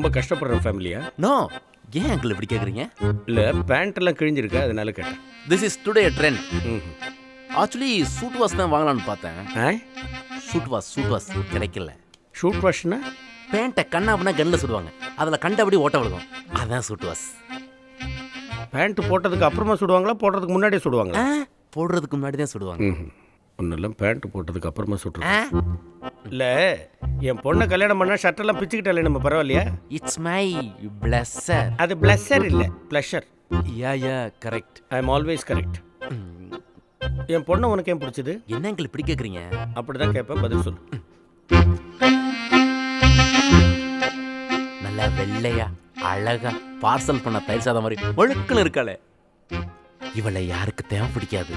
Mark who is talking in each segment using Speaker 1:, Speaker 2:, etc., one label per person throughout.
Speaker 1: ரொம்ப கஷ்டப்படுற ஃபேமிலியா?
Speaker 2: நோ. ஏன் அங்கிள் இப்படி கேட்குறீங்க?
Speaker 1: இல்லை, பேண்ட் எல்லாம் கிழிஞ்சிருக்கா, அதனால கேட்டேன்.
Speaker 2: This is today trend.
Speaker 1: ம்.
Speaker 2: ஆக்சுவலி சூட் வாஷ் தான் வாங்கலாம்னு பார்த்தேன்.
Speaker 1: ஆ,
Speaker 2: சூட் வாஷ் கிடைக்கல.
Speaker 1: ஷூட் வாஷ்னா?
Speaker 2: பேண்ட்டை கண்ணாப்புனா கண்ணில் சுடுவாங்க, அதில் கண்டபடி ஓட்ட விழுகும். அதான் சூட் வாஷ்.
Speaker 1: பேண்ட் போட்டதுக்கு அப்புறமா சுடுவாங்களா, போடுறதுக்கு முன்னாடியே சுடுவாங்களா?
Speaker 2: போடுறதுக்கு முன்னாடி தான் சுடுவாங்க.
Speaker 1: ஒன்னெல்லாம் பேண்ட் போட்டதுக்கு அப்புறமா சுட்டுருங்க. இல்லை, என் பொண்ணை கல்யாணம் பண்ணால் ஷர்ட்டெல்லாம் பிச்சுக்கிட்டாலே நம்ம பரவாயில்லையா?
Speaker 2: It's my pleasure.
Speaker 1: அது பிளஸ்ஸர் இல்லை, pleasure.
Speaker 2: Yeah correct.
Speaker 1: I am always correct. என் பொண்ணை உனக்கு ஏன் பிடிச்சது?
Speaker 2: என்ன அங்கிள் இப்படி கேட்குறீங்க?
Speaker 1: அப்படி தான் கேட்பேன், பதில் சொல்லு.
Speaker 2: நல்லா வெள்ளையா அழகா பார்சல் பண்ண தயிர் சாதம் மாதிரி ஒழுக்கல் இருக்காளே, இவளை யாருக்கு தேவை பிடிக்காது.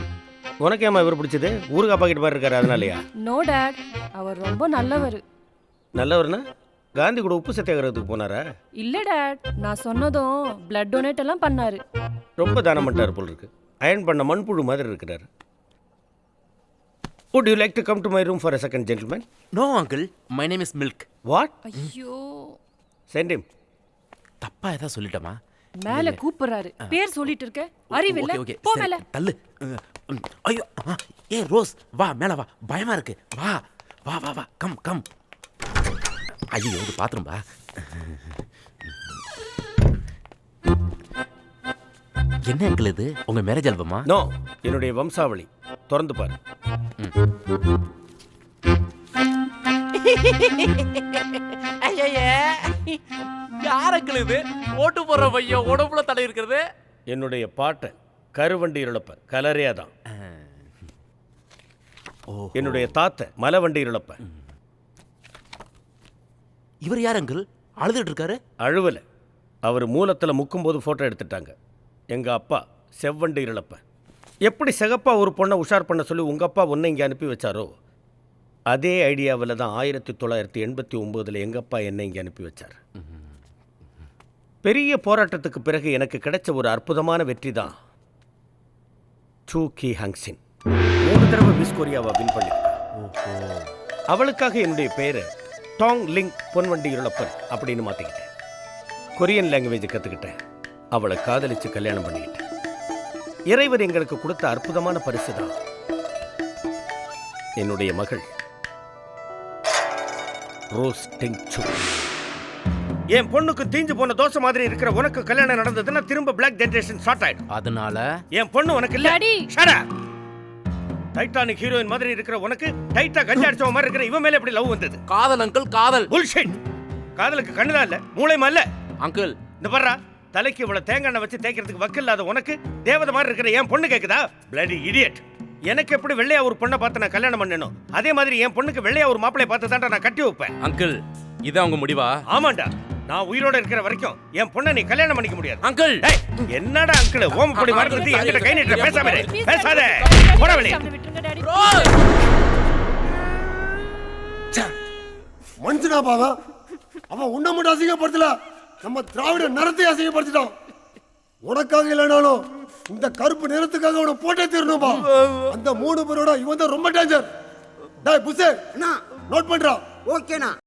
Speaker 1: உனக்கு ஏமா இவர் பிடிச்சது? ஊருகா பாக்கெட் மாதிரி இருக்காரு, அதனாலயா?
Speaker 3: நோ டாட், அவர் ரொம்ப நல்லவர்.
Speaker 1: நல்லவர்னா காந்தி கூட உப்பு சத்தியாகிரகத்துக்கு போனாரா?
Speaker 3: இல்ல டாட், நான் சொன்னதும் பிளட் டொனேட் எல்லாம் பண்ணாரு.
Speaker 1: ரொம்ப தானம் பண்ணிட்டார் போல் இருக்கு. அயன் பண்ண மண்புழு மாதிரி இருக்கிறாரு. Would you like to come to my room for a second, gentleman?
Speaker 2: No uncle, my name is milk.
Speaker 1: What?
Speaker 3: ஐயோ,
Speaker 1: Send him.
Speaker 2: தப்பா ஏதாவது சொல்லிட்டமா?
Speaker 3: மேல கூப்பிடுறாரு, பேர் சொல்லிட்டு இருக்க, அறிவில்ல?
Speaker 2: ஓகே
Speaker 3: போ
Speaker 2: சரி,
Speaker 3: மேல.
Speaker 2: தள்ளு. ஐயோ ஏ ரோஸ், வா மேல வா, பயமா இருக்கு. வா வா வா வா, கம். ஐயோ இது பாத்ரூம் பா. என்ன அங்கிள் இது, உங்க மேரேஜ் ஆல்பமா?
Speaker 1: நோ, என்னுடைய வம்சாவளி. திறந்து பாரு.
Speaker 2: யார் அங்கிள் இது? ஓட்டு போடுற பையன் உடம்புல தடை இருக்கிறது.
Speaker 1: என்னுடைய பாட்டை கருவண்டி இழப்ப கலரே தான். என்னுடைய தாத்தை மலவண்டி இழப்ப.
Speaker 2: இவர் யார் அங்கிள்? அழுதுட்டு இருக்காரு.
Speaker 1: அழுவல, அவர் மூலத்தில் முக்கும்போது ஃபோட்டோ எடுத்துட்டாங்க. எங்கள் அப்பா செவ்வண்டி இழப்ப. எப்படி சிகப்பா ஒரு பொண்ணை உஷார் பண்ண சொல்லி உங்கள் அப்பா ஒன்றை இங்கே அனுப்பி வச்சாரோ, அதே ஐடியாவில் தான் 1989 எங்கள் அப்பா என்னை இங்கே அனுப்பி வச்சார். பெரிய போராட்டத்துக்கு பிறகு எனக்கு கிடைச்ச ஒரு அற்புதமான வெற்றி தான் சூ கி ஹங்சின். 3 தடவை மிஸ் கொரியாவை வின் பண்ணியிருக்கேன். அவளுக்காக என்னுடைய பேரை டாங் லிங் பொன்வண்டி இருளப்பன் அப்படின்னு மாற்றிக்கிட்டேன். கொரியன் லாங்குவேஜ் கற்றுக்கிட்டேன். அவளை காதலித்து கல்யாணம் பண்ணிக்கிட்டேன். இறைவர் எங்களுக்கு கொடுத்த அற்புதமான பரிசு தான் என்னுடைய மகள் ரோஸ் டெங்சு. என் பொண்ணுக்கு தீஞ்சு போன தோசை மாதிரி இருக்கிற உனக்கு கல்யாணம் நடந்ததுன்னா திரும்ப பிளாக் ஜெனரேஷன் ஸ்டார்ட் ஆயிடும்.
Speaker 2: அதனால
Speaker 1: என் பொண்ணு உனக்கு இல்ல. Shut up. டைட்டானிக் ஹீரோயின் மாதிரி இருக்கிற உனக்கு டைட்டா கஞ்சா அடிச்சவ மாதிரி இருக்கிற இவன் மேல எப்படி லவ் வந்தது?
Speaker 2: காதல் அங்கிள், காதல்.
Speaker 1: புல்ஷிட். காதலுக்கு கண்ணுதான் இல்ல, மூளைமா இல்ல.
Speaker 2: அங்கிள்
Speaker 1: இந்த பர்றா, தலைக்கு இவ்வளவு தேங்காய் எண்ணெய் வச்சு தேய்க்கிறதுக்கு வக்கு இல்லாத உனக்கு தேவதை மாதிரி இருக்கிற என் பொண்ணு கேக்குதா? Bloody idiot. எனக்கு எப்படி வெள்ளையா ஒரு பொண்ணை பார்த்து நான் கல்யாணம் பண்ணணும், அதே மாதிரி என் பொண்ணுக்கு வெள்ளையா ஒரு மாப்பிளைய பார்த்து தான் நான் கட்டி வைப்பேன்.
Speaker 2: அங்கிள், இதான் உங்க முடிவா?
Speaker 1: ஆமாண்டா, நான் உயிரோட இருக்கிற வரைக்கும் என் பொண்ணை நீ கல்யாணம் பண்ணிக்க முடியாது.
Speaker 2: அங்கிள்
Speaker 1: என்னடா அங்கிள் ஓமப்படி மறந்துட்டு என்கிட்ட கை நீட்ட பேசாம இரு. பேசாத, போடா வெளிய.
Speaker 4: மனுஷனா பாவா, அவன் உன்னை மட்டும் அசிங்கப்படுத்தல, நம்ம திராவிட நிறத்தை அசிங்கப்படுத்திட்டான். உனக்காக இல்லைனாலும் இந்த கருப்பு நிறத்துக்காக அவனை போட்டே தீரணும்பா. அந்த 3 பேரோட இவன் தான் ரொம்ப டேஞ்சர். டேய் புஷே, நோட் பண்றா?
Speaker 5: ஓகேண்ணா.